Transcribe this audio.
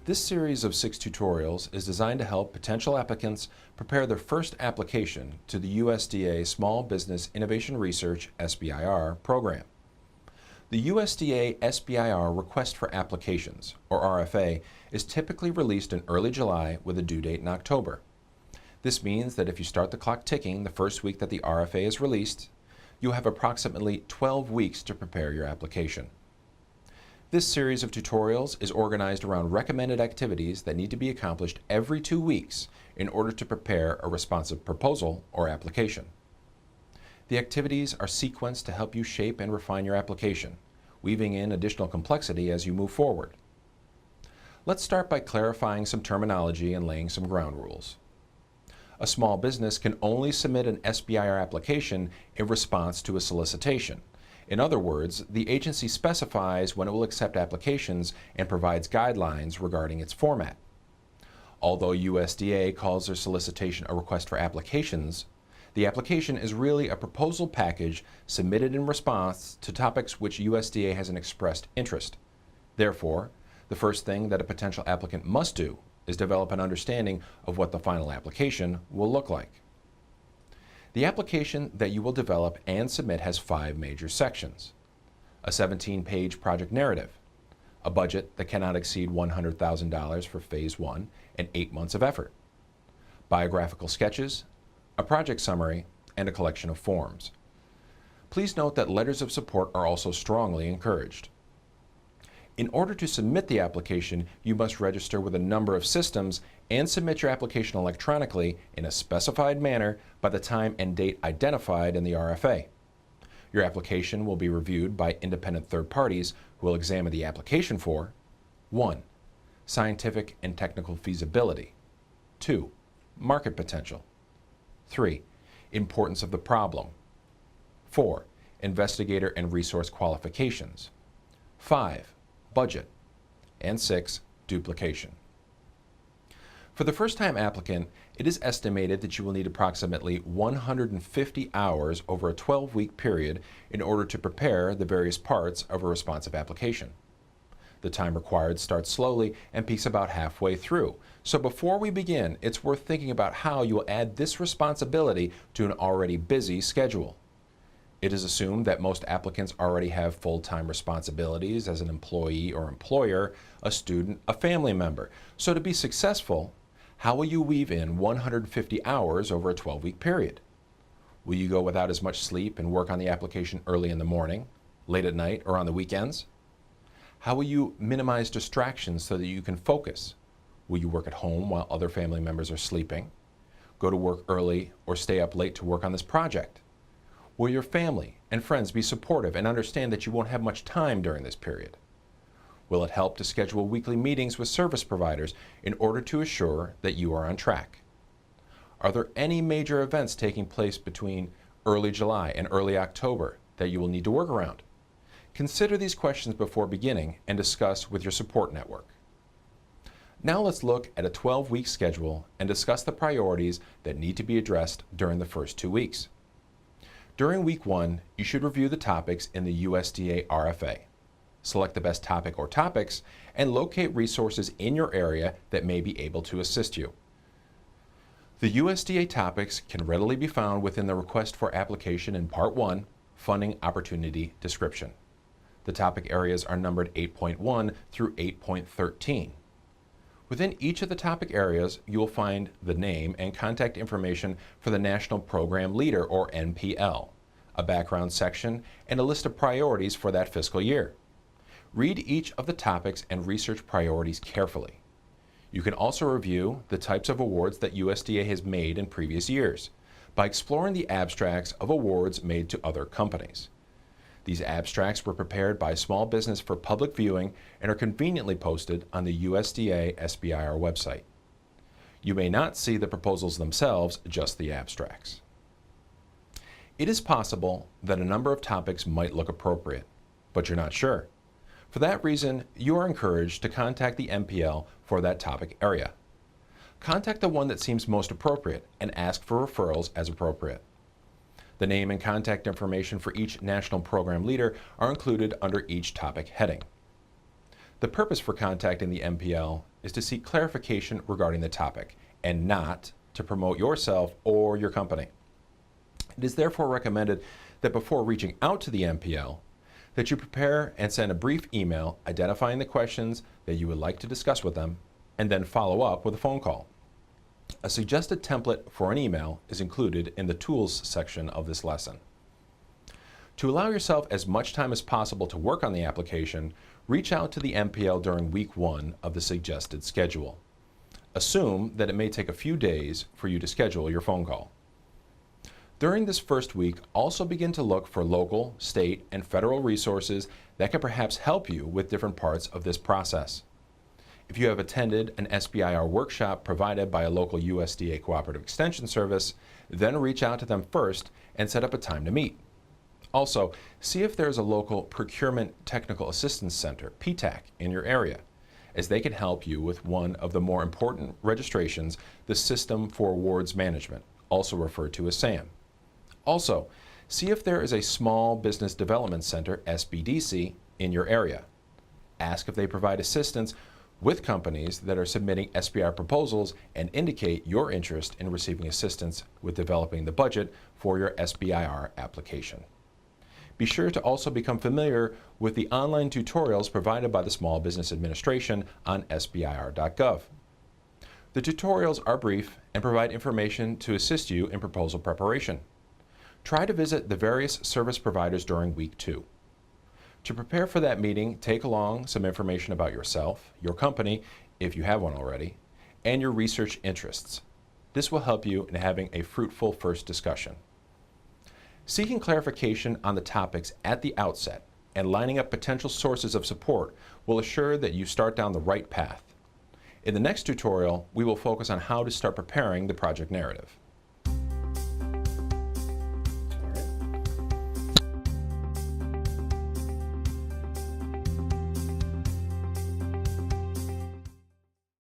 This series of 6 tutorials is designed to help potential applicants prepare their first application to the USDA Small Business Innovation Research SBIR program. The USDA SBIR Request for Applications, or RFA, is typically released in early July with a due date in October. This means that if you start the clock ticking the first week that the RFA is released, you'll have approximately 12 weeks to prepare your application. This series of tutorials is organized around recommended activities that need to be accomplished every 2 weeks in order to prepare a responsive proposal or application. The activities are sequenced to help you shape and refine your application, weaving in additional complexity as you move forward. Let's start by clarifying some terminology and laying some ground rules. A small business can only submit an SBIR application in response to a solicitation. In other words, the agency specifies when it will accept applications and provides guidelines regarding its format. Although USDA calls their solicitation a request for applications, the application is really a proposal package submitted in response to topics which USDA has an expressed interest. Therefore, the first thing that a potential applicant must do is develop an understanding of what the final application will look like. The application that you will develop and submit has 5 major sections: a 17-page project narrative, a budget that cannot exceed $100,000 for Phase 1 and 8 months of effort, biographical sketches, a project summary, and a collection of forms. Please note that letters of support are also strongly encouraged. In order to submit the application, you must register with a number of systems and submit your application electronically in a specified manner by the time and date identified in the RFA. Your application will be reviewed by independent third parties who will examine the application for 1. Scientific and technical feasibility, 2. Market potential, 3. Importance of the problem, 4. Investigator and resource qualifications, 5. Budget, and 6. Duplication. For the first-time applicant, it is estimated that you will need approximately 150 hours over a 12-week period in order to prepare the various parts of a responsive application. The time required starts slowly and peaks about halfway through. So before we begin, it's worth thinking about how you will add this responsibility to an already busy schedule. It is assumed that most applicants already have full-time responsibilities as an employee or employer, a student, a family member. So to be successful, how will you weave in 150 hours over a 12-week period? Will you go without as much sleep and work on the application early in the morning, late at night, or on the weekends? How will you minimize distractions so that you can focus? Will you work at home while other family members are sleeping? Go to work early or stay up late to work on this project? Will your family and friends be supportive and understand that you won't have much time during this period? Will it help to schedule weekly meetings with service providers in order to assure that you are on track? Are there any major events taking place between early July and early October that you will need to work around? Consider these questions before beginning and discuss with your support network. Now let's look at a 12-week schedule and discuss the priorities that need to be addressed during the first 2 weeks. During week 1, you should review the topics in the USDA RFA. Select the best topic or topics and locate resources in your area that may be able to assist you. The USDA topics can readily be found within the Request for Application in Part 1, Funding Opportunity Description. The topic areas are numbered 8.1 through 8.13. Within each of the topic areas, you will find the name and contact information for the National Program Leader, or NPL, a background section, and a list of priorities for that fiscal year. Read each of the topics and research priorities carefully. You can also review the types of awards that USDA has made in previous years by exploring the abstracts of awards made to other companies. These abstracts were prepared by small business for public viewing and are conveniently posted on the USDA SBIR website. You may not see the proposals themselves, just the abstracts. It is possible that a number of topics might look appropriate, but you're not sure. For that reason, you are encouraged to contact the NPL for that topic area. Contact the one that seems most appropriate and ask for referrals as appropriate. The name and contact information for each National Program Leader are included under each topic heading. The purpose for contacting the NPL is to seek clarification regarding the topic and not to promote yourself or your company. It is therefore recommended that before reaching out to the MPL, that you prepare and send a brief email identifying the questions that you would like to discuss with them, and then follow up with a phone call. A suggested template for an email is included in the Tools section of this lesson. To allow yourself as much time as possible to work on the application, reach out to the MPL during week 1 of the suggested schedule. Assume that it may take a few days for you to schedule your phone call. During this first week, also begin to look for local, state, and federal resources that can perhaps help you with different parts of this process. If you have attended an SBIR workshop provided by a local USDA Cooperative Extension Service, then reach out to them first and set up a time to meet. Also, see if there is a local Procurement Technical Assistance Center, PTAC, in your area, as they can help you with one of the more important registrations, the System for Awards Management, also referred to as SAM. Also, see if there is a Small Business Development Center, SBDC, in your area. Ask if they provide assistance with companies that are submitting SBIR proposals and indicate your interest in receiving assistance with developing the budget for your SBIR application. Be sure to also become familiar with the online tutorials provided by the Small Business Administration on SBIR.gov. The tutorials are brief and provide information to assist you in proposal preparation. Try to visit the various service providers during week 2. To prepare for that meeting, take along some information about yourself, your company, if you have one already, and your research interests. This will help you in having a fruitful first discussion. Seeking clarification on the topics at the outset and lining up potential sources of support will assure that you start down the right path. In the next tutorial, we will focus on how to start preparing the project narrative.